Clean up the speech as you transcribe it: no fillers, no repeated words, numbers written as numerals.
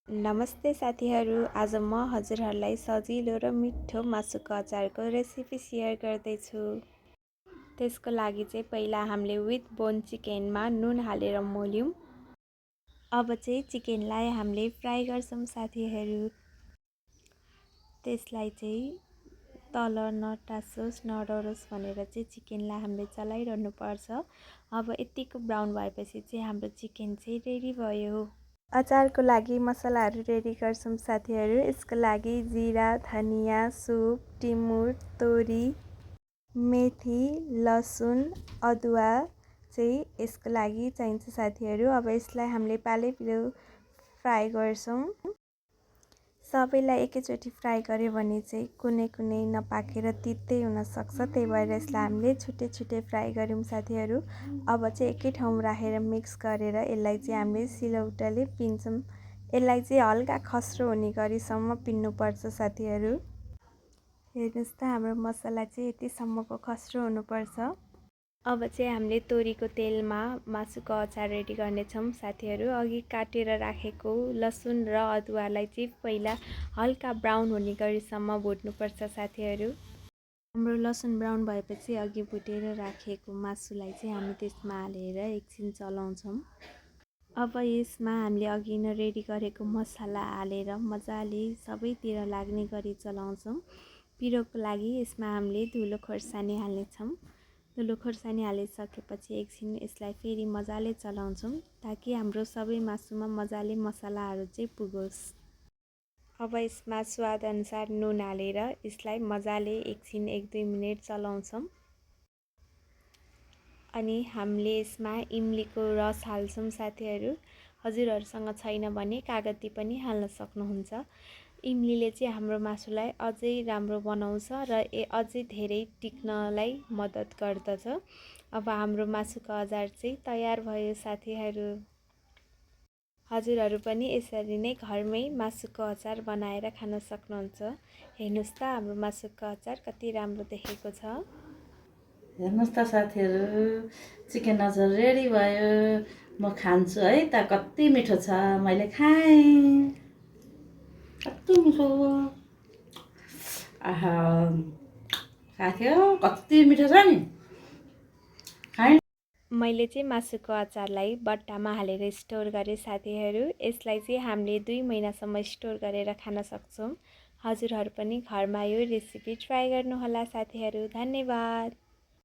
नमस्ते साथीहरू, आज म हजुरहरूलाई सजिलो र मिठो मासुको अचारको रेसिपी सेयर गर्दैछु। त्यसको लागि चाहिँ पहिला हामीले विथ बोन चिकनमा नुन हालेर मोल्यौं। अब चाहिँ चिकनलाई हामीले फ्राई गर्छौं साथीहरू। त्यसलाई चाहिँ तल नटासोस् नडरोस् भनेर चाहिँ चिकनलाई हामीले चलाइरहनु पर्छ। अब यतिको ब्राउन भएपछि चाहिँ हाम्रो चिकन चाहिँ रेडी भयो। अचारको लागि मसलाहरू रेडी गर्छौं साथीहरू। यसको लागि जिरा, धनिया, सुप, टिमुर, तोरी, मेथी, लसुन, अदुवा चाहिँ यसको लागि चाहिन्छ साथीहरू। अब यसलाई हामीले पालैपिलो फ्राई गर्छौं। सबैलाई एकैचोटि फ्राई गर्यो भने चाहिँ कुनै नपाकेर तितै हुन सक्छ। त्यही भएर यसलाई हामीले छुट्टै फ्राई गर्यौं साथीहरू। अब चाहिँ एकै ठाउँ राखेर मिक्स गरेर यसलाई चाहिँ हामीले सिलौटाले पिन्छौं। यसलाई चाहिँ हल्का खस्रो हुने गरीसम्म पिन्नुपर्छ साथीहरू। हेर्नुस् त हाम्रो मसला चाहिँ यतिसम्मको खस्रो हुनुपर्छ। अब चाहिँ हामीले तोरीको तेलमा मासुको अचार रेडी गर्नेछौँ साथीहरू। अघि काटेर राखेको लसुन र अदुवालाई चाहिँ पहिला हल्का ब्राउन हुने गरीसम्म भुट्नुपर्छ साथीहरू। हाम्रो लसुन ब्राउन भएपछि अघि भुटेर राखेको मासुलाई चाहिँ हामी त्यसमा हालेर एकछिन चलाउँछौँ। अब यसमा हामीले अघि नै रेडी गरेको मसला हालेर मजाले सबैतिर लाग्ने गरी चलाउँछौँ। पिरोको लागि यसमा हामीले धुलो खोर्सानी हाल्नेछौँ। धुलो खोर्सानी हालिसकेपछि एकछिन यसलाई फेरि मजाले चलाउँछौँ ताकि हाम्रो सबै मासुमा मजाले मसलाहरू चाहिँ पुगोस्। अब यसमा स्वादअनुसार नुन हालेर यसलाई मजाले एकछिन 1-2 मिनेट चलाउँछौँ। अनि हामीले यसमा इमलीको रस हाल्छौँ साथीहरू। हजुरहरूसँग छैन भने कागती पनि हाल्न सक्नुहुन्छ। इमलीले चाहिँ हाम्रो मासुलाई अझै राम्रो बनाउँछ र अझै धेरै टिक्नलाई मद्दत गर्दछ। अब हाम्रो मासुको अचार चाहिँ तयार भयो साथीहरू। हजुरहरू पनि यसरी नै घरमै मासुको अचार बनाएर खान सक्नुहुन्छ। हेर्नुस् त हाम्रो मासुको अचार कति राम्रो देखेको छ। हेर्नुस् त साथीहरू, चिकन अचार रेडी भयो। म खान्छु है त। कति मिठो छ, मैले खाएँ। कति मिठो। आहा, साथीहरू कति मिठो छ नि। खाएँ। मैले चाहिँ मासुको अचारलाई बट्टामा हालेर स्टोर गरेँ साथीहरू। यसलाई चाहिँ हामीले 2 महिनासम्म स्टोर गरेर खान सक्छौँ। हजुरहरू पनि घरमा यो रेसिपी ट्राई गर्नुहोला साथीहरू। धन्यवाद।